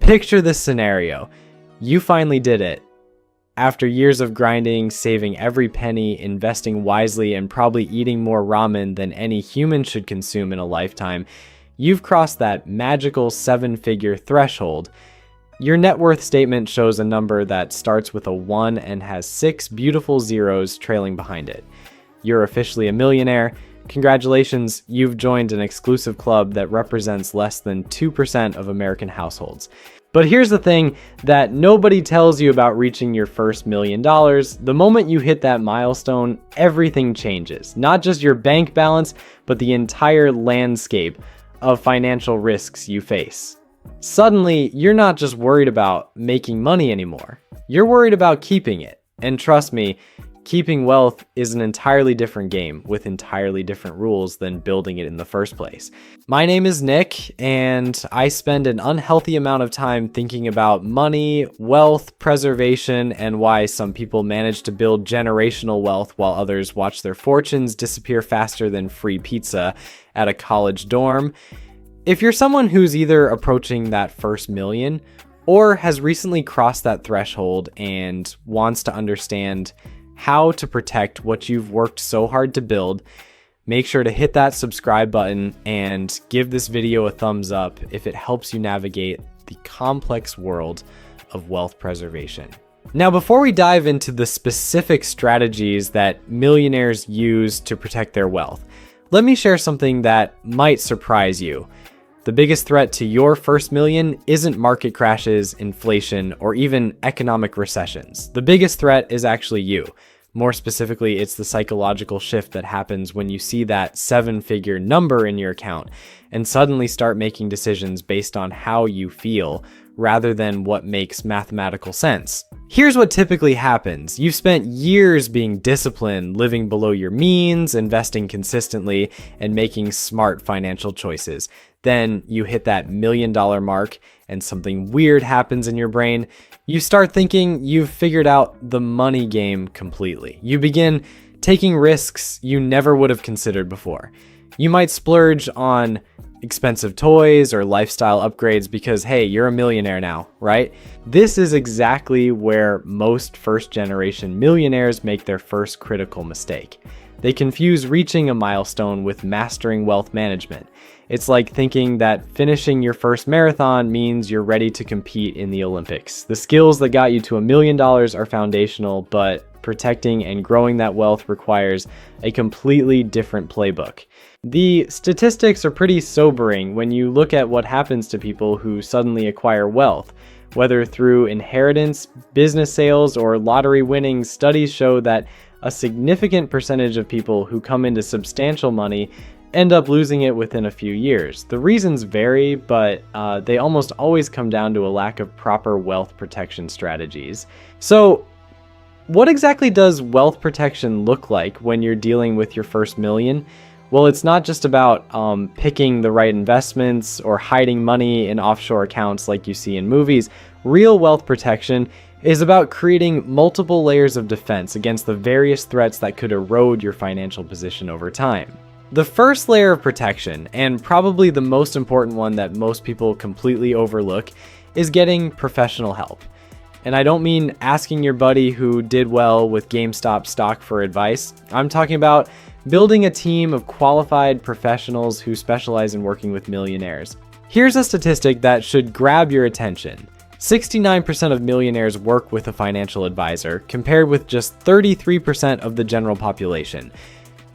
Picture this scenario. You finally did it. After years of grinding, saving every penny, investing wisely, and probably eating more ramen than any human should consume in a lifetime, you've crossed that magical 7-figure threshold. Your net worth statement shows a number that starts with a 1 and has 6 beautiful zeros trailing behind it. You're officially a millionaire. Congratulations, you've joined an exclusive club that represents less than 2% of American households. But here's the thing that nobody tells you about reaching your first $1 million. The moment you hit that milestone, everything changes. Not just your bank balance, but the entire landscape of financial risks you face. Suddenly, you're not just worried about making money anymore. You're worried about keeping it. And trust me, keeping wealth is an entirely different game with entirely different rules than building it in the first place. My name is Nick, and I spend an unhealthy amount of time thinking about money, wealth preservation, and why some people manage to build generational wealth while others watch their fortunes disappear faster than free pizza at a college dorm. If you're someone who's either approaching that first million or has recently crossed that threshold and wants to understand how to protect what you've worked so hard to build, make sure to hit that subscribe button and give this video a thumbs up if it helps you navigate the complex world of wealth preservation. Now, before we dive into the specific strategies that millionaires use to protect their wealth, let me share something that might surprise you. The biggest threat to your first million isn't market crashes, inflation, or even economic recessions. The biggest threat is actually you. More specifically, it's the psychological shift that happens when you see that 7-figure number in your account and suddenly start making decisions based on how you feel rather than what makes mathematical sense. Here's what typically happens. You've spent years being disciplined, living below your means, investing consistently, and making smart financial choices. Then you hit that $1 million mark and something weird happens in your brain. You start thinking you've figured out the money game completely. You begin taking risks you never would have considered before. You might splurge on expensive toys or lifestyle upgrades because, hey, you're a millionaire now, right? This is exactly where most first-generation millionaires make their first critical mistake. They confuse reaching a milestone with mastering wealth management. It's like thinking that finishing your first marathon means you're ready to compete in the Olympics. The skills that got you to $1 million are foundational, but protecting and growing that wealth requires a completely different playbook. The statistics are pretty sobering when you look at what happens to people who suddenly acquire wealth. Whether through inheritance, business sales, or lottery winnings, studies show that a significant percentage of people who come into substantial money end up losing it within a few years. The reasons vary, but they almost always come down to a lack of proper wealth protection strategies. So, what exactly does wealth protection look like when you're dealing with your first million? Well, it's not just about picking the right investments or hiding money in offshore accounts like you see in movies. Real wealth protection is about creating multiple layers of defense against the various threats that could erode your financial position over time. The first layer of protection, and probably the most important one that most people completely overlook, is getting professional help. And I don't mean asking your buddy who did well with GameStop stock for advice. I'm talking about building a team of qualified professionals who specialize in working with millionaires. Here's a statistic that should grab your attention. 69% of millionaires work with a financial advisor, compared with just 33% of the general population.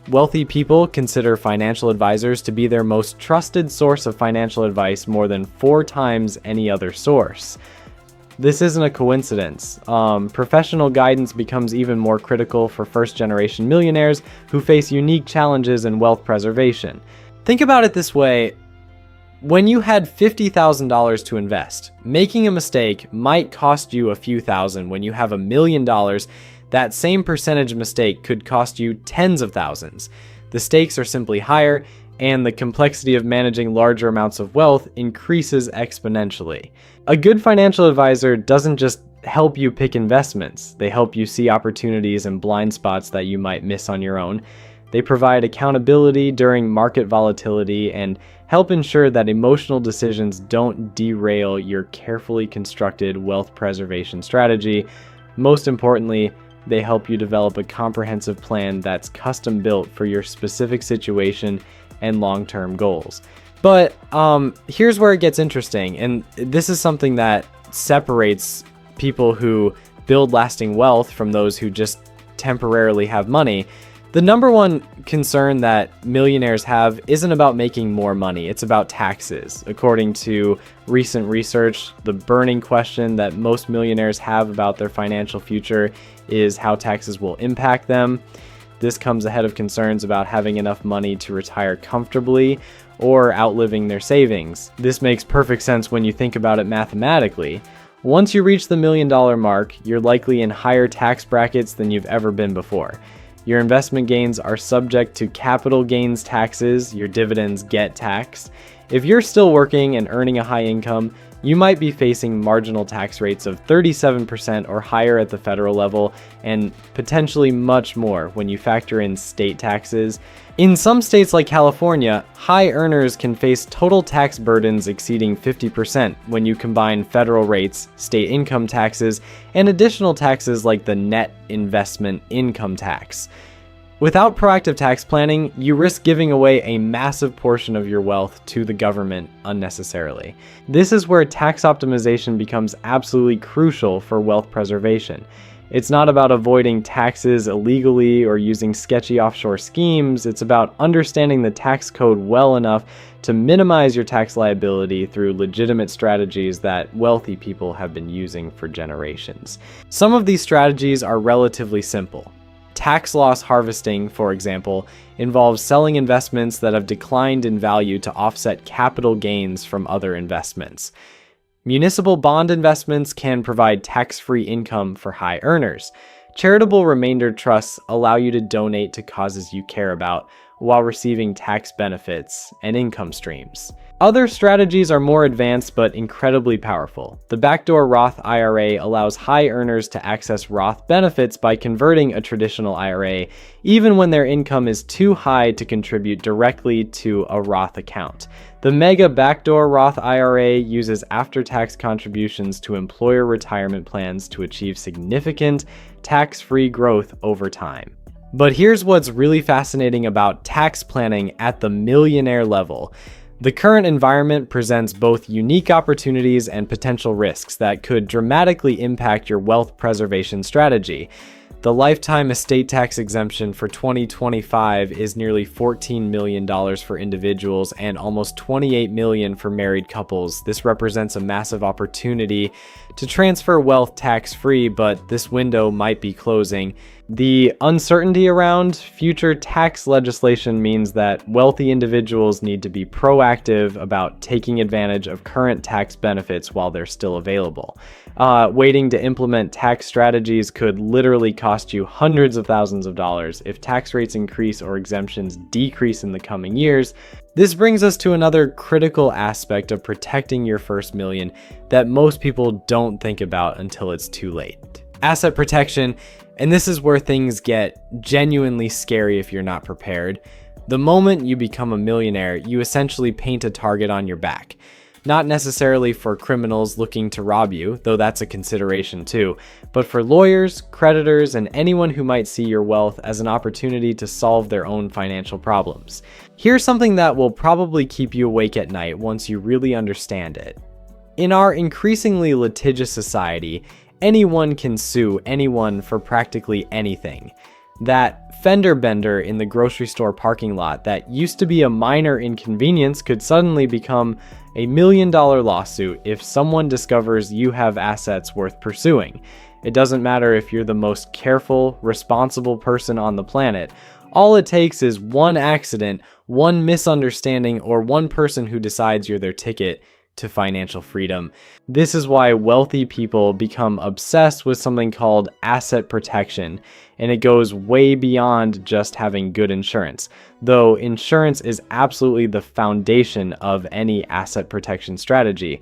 Wealthy people consider financial advisors to be their most trusted source of financial advice more than 4 times any other source. This isn't a coincidence. Professional guidance becomes even more critical for first-generation millionaires who face unique challenges in wealth preservation. Think about it this way. When you had $50,000 to invest, making a mistake might cost you a few thousand. When you have $1 million, that same percentage mistake could cost you tens of thousands. The stakes are simply higher, and the complexity of managing larger amounts of wealth increases exponentially. A good financial advisor doesn't just help you pick investments. They help you see opportunities and blind spots that you might miss on your own. They provide accountability during market volatility and help ensure that emotional decisions don't derail your carefully constructed wealth preservation strategy. Most importantly, they help you develop a comprehensive plan that's custom built for your specific situation and long-term goals. But here's where it gets interesting, and this is something that separates people who build lasting wealth from those who just temporarily have money. The number one concern that millionaires have isn't about making more money, it's about taxes. According to recent research, the burning question that most millionaires have about their financial future is how taxes will impact them. This comes ahead of concerns about having enough money to retire comfortably or outliving their savings. This makes perfect sense when you think about it mathematically. Once you reach the $1 million mark, you're likely in higher tax brackets than you've ever been before. Your investment gains are subject to capital gains taxes, your dividends get taxed. If you're still working and earning a high income, you might be facing marginal tax rates of 37% or higher at the federal level, and potentially much more when you factor in state taxes. In some states like California, high earners can face total tax burdens exceeding 50% when you combine federal rates, state income taxes, and additional taxes like the net investment income tax. Without proactive tax planning, you risk giving away a massive portion of your wealth to the government unnecessarily. This is where tax optimization becomes absolutely crucial for wealth preservation. It's not about avoiding taxes illegally or using sketchy offshore schemes. It's about understanding the tax code well enough to minimize your tax liability through legitimate strategies that wealthy people have been using for generations. Some of these strategies are relatively simple. Tax loss harvesting, for example, involves selling investments that have declined in value to offset capital gains from other investments. Municipal bond investments can provide tax-free income for high earners. Charitable remainder trusts allow you to donate to causes you care about while receiving tax benefits and income streams. Other strategies are more advanced but incredibly powerful. The backdoor Roth IRA allows high earners to access Roth benefits by converting a traditional IRA, even when their income is too high to contribute directly to a Roth account. The mega backdoor Roth IRA uses after-tax contributions to employer retirement plans to achieve significant tax-free growth over time. But here's what's really fascinating about tax planning at the millionaire level. The current environment presents both unique opportunities and potential risks that could dramatically impact your wealth preservation strategy. The lifetime estate tax exemption for 2025 is nearly $14 million for individuals and almost $28 million for married couples. This represents a massive opportunity to transfer wealth tax-free, but this window might be closing. The uncertainty around future tax legislation means that wealthy individuals need to be proactive about taking advantage of current tax benefits while they're still available. Waiting to implement tax strategies could literally cost you hundreds of thousands of dollars if tax rates increase or exemptions decrease in the coming years. This brings us to another critical aspect of protecting your first million that most people don't think about until it's too late. Asset protection, and this is where things get genuinely scary if you're not prepared. The moment you become a millionaire, you essentially paint a target on your back. Not necessarily for criminals looking to rob you, though that's a consideration too, but for lawyers, creditors, and anyone who might see your wealth as an opportunity to solve their own financial problems. Here's something that will probably keep you awake at night once you really understand it. In our increasingly litigious society, anyone can sue anyone for practically anything. That fender bender in the grocery store parking lot that used to be a minor inconvenience could suddenly become a $1 million lawsuit if someone discovers you have assets worth pursuing. It doesn't matter if you're the most careful, responsible person on the planet. All it takes is one accident, one misunderstanding, or one person who decides you're their ticket to financial freedom. This is why wealthy people become obsessed with something called asset protection, and it goes way beyond just having good insurance. Though insurance is absolutely the foundation of any asset protection strategy.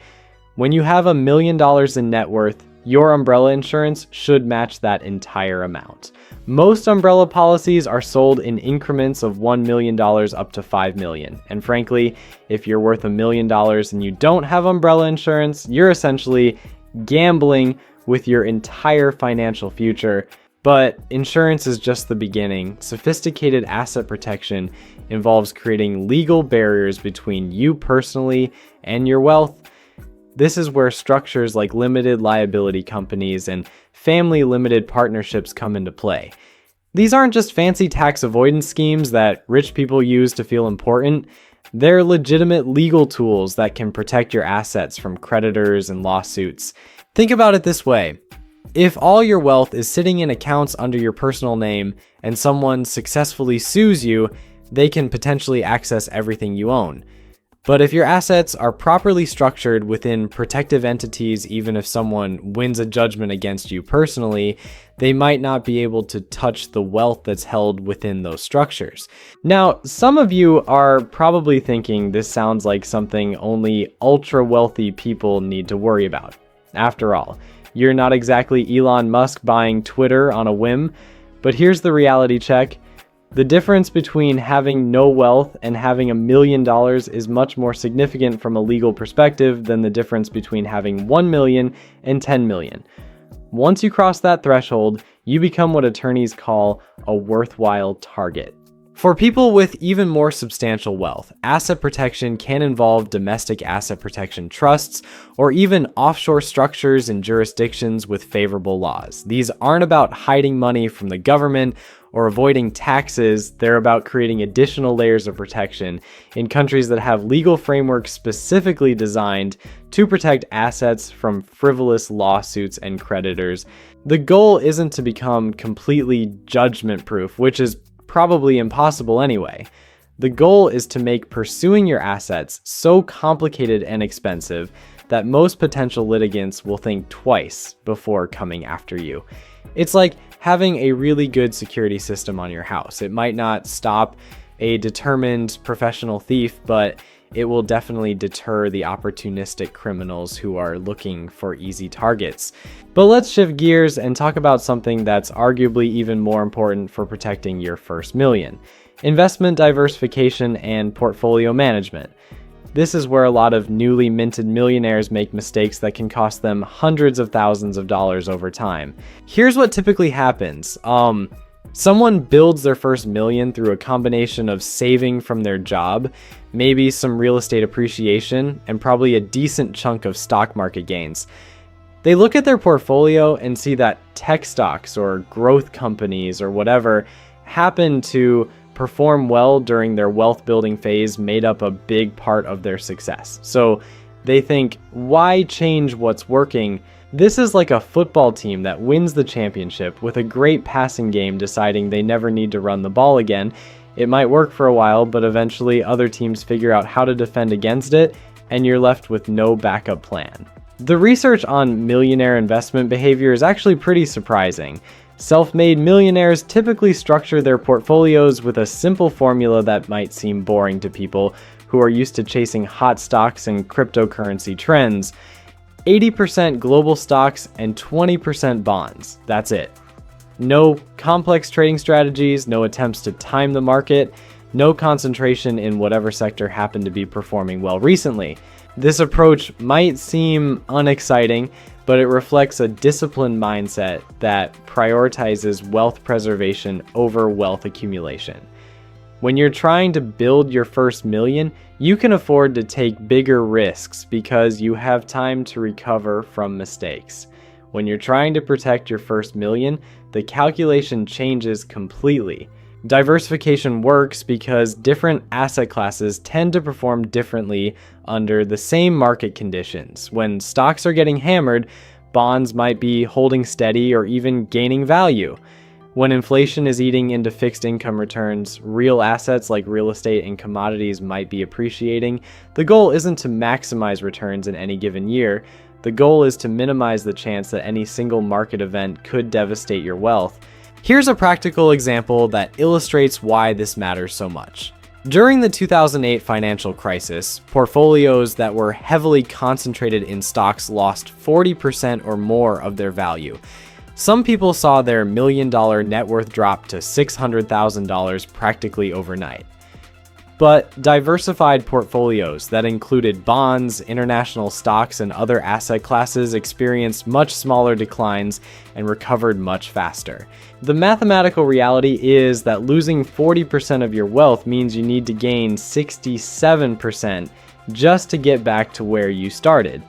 When you have $1 million in net worth, your umbrella insurance should match that entire amount. Most umbrella policies are sold in increments of $1 million up to $5 million. And frankly, if you're worth $1 million and you don't have umbrella insurance, you're essentially gambling with your entire financial future. But insurance is just the beginning. Sophisticated asset protection involves creating legal barriers between you personally and your wealth. This is where structures like limited liability companies and family limited partnerships come into play. These aren't just fancy tax avoidance schemes that rich people use to feel important. They're legitimate legal tools that can protect your assets from creditors and lawsuits. Think about it this way. If all your wealth is sitting in accounts under your personal name and someone successfully sues you, they can potentially access everything you own. But if your assets are properly structured within protective entities, even if someone wins a judgment against you personally, they might not be able to touch the wealth that's held within those structures. Now, some of you are probably thinking this sounds like something only ultra wealthy people need to worry about. After all, you're not exactly Elon Musk buying Twitter on a whim, but here's the reality check. The difference between having no wealth and having $1 million is much more significant from a legal perspective than the difference between having 1 million and 10 million. Once you cross that threshold, you become what attorneys call a worthwhile target. For people with even more substantial wealth, asset protection can involve domestic asset protection trusts or even offshore structures in jurisdictions with favorable laws. These aren't about hiding money from the government or avoiding taxes. They're about creating additional layers of protection in countries that have legal frameworks specifically designed to protect assets from frivolous lawsuits and creditors. The goal isn't to become completely judgment-proof, which is probably impossible anyway. The goal is to make pursuing your assets so complicated and expensive that most potential litigants will think twice before coming after you. It's like having a really good security system on your house. It might not stop a determined professional thief, but it will definitely deter the opportunistic criminals who are looking for easy targets. But let's shift gears and talk about something that's arguably even more important for protecting your first million: investment diversification and portfolio management. This is where a lot of newly minted millionaires make mistakes that can cost them hundreds of thousands of dollars over time. Here's what typically happens. Someone builds their first million through a combination of saving from their job, maybe some real estate appreciation, and probably a decent chunk of stock market gains. They look at their portfolio and see that tech stocks or growth companies or whatever happen to perform well during their wealth building phase, made up a big part of their success. So they think, why change what's working? This is like a football team that wins the championship with a great passing game, deciding they never need to run the ball again. It might work for a while, but eventually other teams figure out how to defend against it, and you're left with no backup plan. The research on millionaire investment behavior is actually pretty surprising. Self-made millionaires typically structure their portfolios with a simple formula that might seem boring to people who are used to chasing hot stocks and cryptocurrency trends. 80% global stocks and 20% bonds. That's it. No complex trading strategies, no attempts to time the market, no concentration in whatever sector happened to be performing well recently. This approach might seem unexciting, but it reflects a disciplined mindset that prioritizes wealth preservation over wealth accumulation. When you're trying to build your first million, you can afford to take bigger risks because you have time to recover from mistakes. When you're trying to protect your first million, the calculation changes completely. Diversification works because different asset classes tend to perform differently under the same market conditions. When stocks are getting hammered, bonds might be holding steady or even gaining value. When inflation is eating into fixed income returns, real assets like real estate and commodities might be appreciating. The goal isn't to maximize returns in any given year. The goal is to minimize the chance that any single market event could devastate your wealth. Here's a practical example that illustrates why this matters so much. During the 2008 financial crisis, portfolios that were heavily concentrated in stocks lost 40% or more of their value. Some people saw their $1 million net worth drop to $600,000 practically overnight. But diversified portfolios that included bonds, international stocks, and other asset classes experienced much smaller declines and recovered much faster. The mathematical reality is that losing 40% of your wealth means you need to gain 67% just to get back to where you started.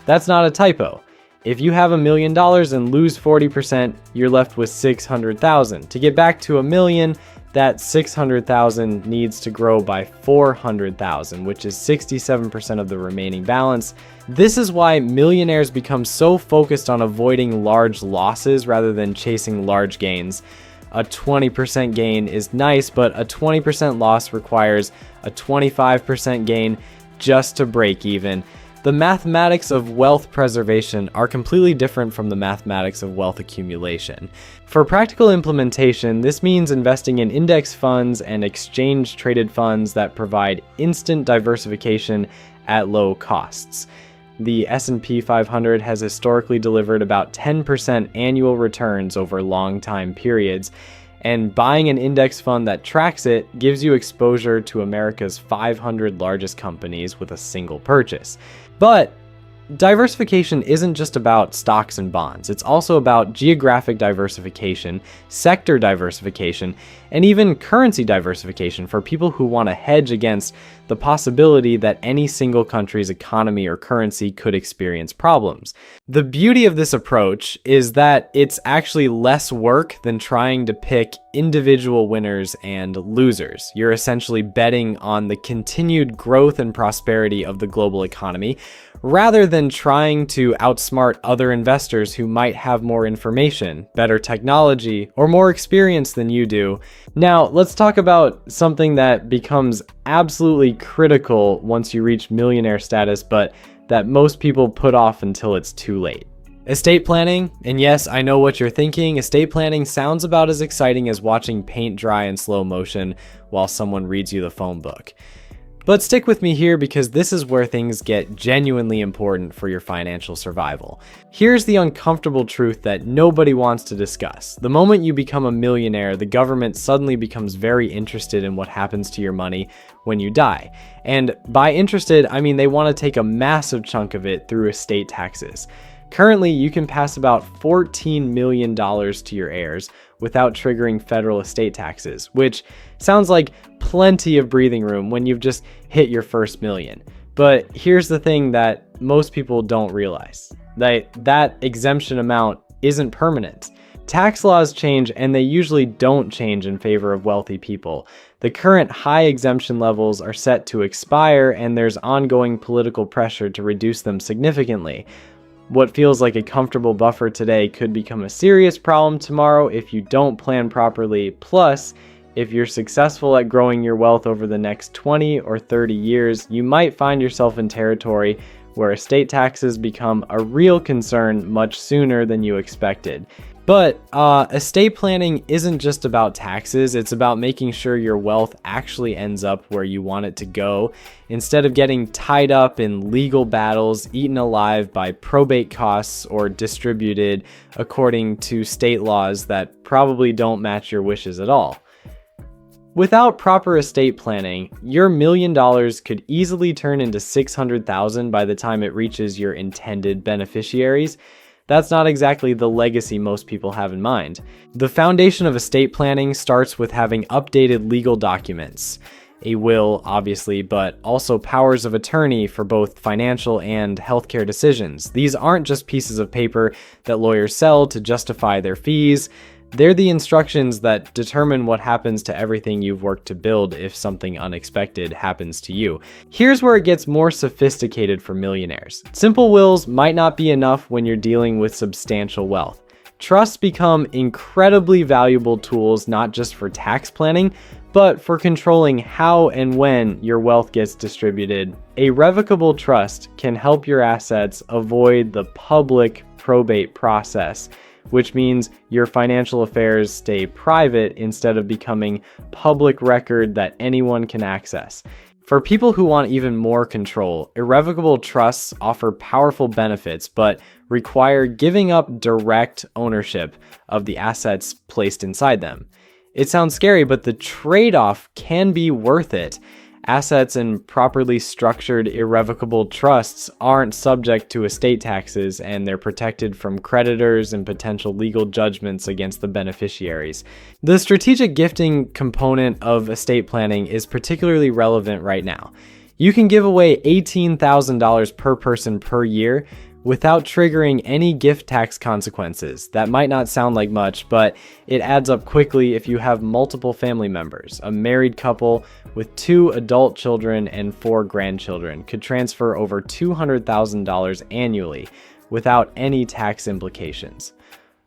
That's not a typo. If you have $1 million and lose 40%, you're left with $600,000. To get back to $1 million, that $600,000 needs to grow by $400,000, which is 67% of the remaining balance. This is why millionaires become so focused on avoiding large losses rather than chasing large gains. A 20% gain is nice, but a 20% loss requires a 25% gain just to break even. The mathematics of wealth preservation are completely different from the mathematics of wealth accumulation. For practical implementation, this means investing in index funds and exchange-traded funds that provide instant diversification at low costs. The S&P 500 has historically delivered about 10% annual returns over long time periods, and buying an index fund that tracks it gives you exposure to America's 500 largest companies with a single purchase. But diversification isn't just about stocks and bonds. It's also about geographic diversification, sector diversification, and even currency diversification for people who want to hedge against the possibility that any single country's economy or currency could experience problems. The beauty of this approach is that it's actually less work than trying to pick individual winners and losers. You're essentially betting on the continued growth and prosperity of the global economy, rather than trying to outsmart other investors who might have more information, better technology, or more experience than you do. Now, let's talk about something that becomes absolutely critical once you reach millionaire status, but that most people put off until it's too late. Estate planning. And yes, I know what you're thinking. Estate planning sounds about as exciting as watching paint dry in slow motion while someone reads you the phone book. But stick with me here because this is where things get genuinely important for your financial survival. Here's the uncomfortable truth that nobody wants to discuss. The moment you become a millionaire, the government suddenly becomes very interested in what happens to your money when you die. And by interested, I mean they want to take a massive chunk of it through estate taxes. Currently, you can pass about $14 million to your heirs without triggering federal estate taxes, which sounds like plenty of breathing room when you've just hit your first million. But here's the thing that most people don't realize. That exemption amount isn't permanent. Tax laws change, and they usually don't change in favor of wealthy people. The current high exemption levels are set to expire, and there's ongoing political pressure to reduce them significantly. What feels like a comfortable buffer today could become a serious problem tomorrow if you don't plan properly. Plus, if you're successful at growing your wealth over the next 20 or 30 years, you might find yourself in territory where estate taxes become a real concern much sooner than you expected. But estate planning isn't just about taxes, it's about making sure your wealth actually ends up where you want it to go, instead of getting tied up in legal battles, eaten alive by probate costs, or distributed according to state laws that probably don't match your wishes at all. Without proper estate planning, your $1 million could easily turn into $600,000 by the time it reaches your intended beneficiaries. That's not exactly the legacy most people have in mind. The foundation of estate planning starts with having updated legal documents. A will, obviously, but also powers of attorney for both financial and healthcare decisions. These aren't just pieces of paper that lawyers sell to justify their fees. They're the instructions that determine what happens to everything you've worked to build if something unexpected happens to you. Here's where it gets more sophisticated for millionaires. Simple wills might not be enough when you're dealing with substantial wealth. Trusts become incredibly valuable tools not just for tax planning, but for controlling how and when your wealth gets distributed. A revocable trust can help your assets avoid the public probate process, which means your financial affairs stay private instead of becoming public record that anyone can access. For people who want even more control, irrevocable trusts offer powerful benefits, but require giving up direct ownership of the assets placed inside them. It sounds scary, but the trade-off can be worth it. Assets in properly structured irrevocable trusts aren't subject to estate taxes, and they're protected from creditors and potential legal judgments against the beneficiaries. The strategic gifting component of estate planning is particularly relevant right now. You can give away $18,000 per person per year without triggering any gift tax consequences. That might not sound like much, but it adds up quickly if you have multiple family members. A married couple with 2 adult children and 4 grandchildren could transfer over $200,000 annually without any tax implications.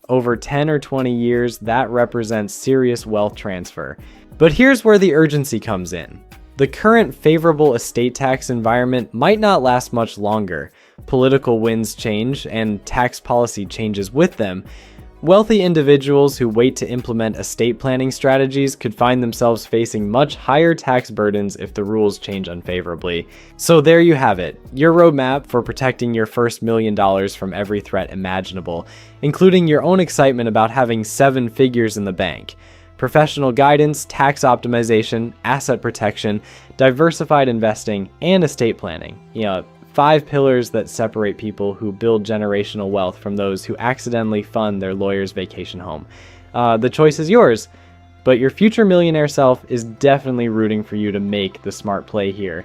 Over 10 or 20 years, that represents serious wealth transfer. But here's where the urgency comes in. The current favorable estate tax environment might not last much longer. Political winds change, and tax policy changes with them. Wealthy individuals who wait to implement estate planning strategies could find themselves facing much higher tax burdens if the rules change unfavorably. So there you have it, your roadmap for protecting your first $1 million from every threat imaginable, including your own excitement about having 7 figures in the bank. Professional guidance, tax optimization, asset protection, diversified investing, and estate planning. 5 pillars that separate people who build generational wealth from those who accidentally fund their lawyer's vacation home. The choice is yours, but your future millionaire self is definitely rooting for you to make the smart play here.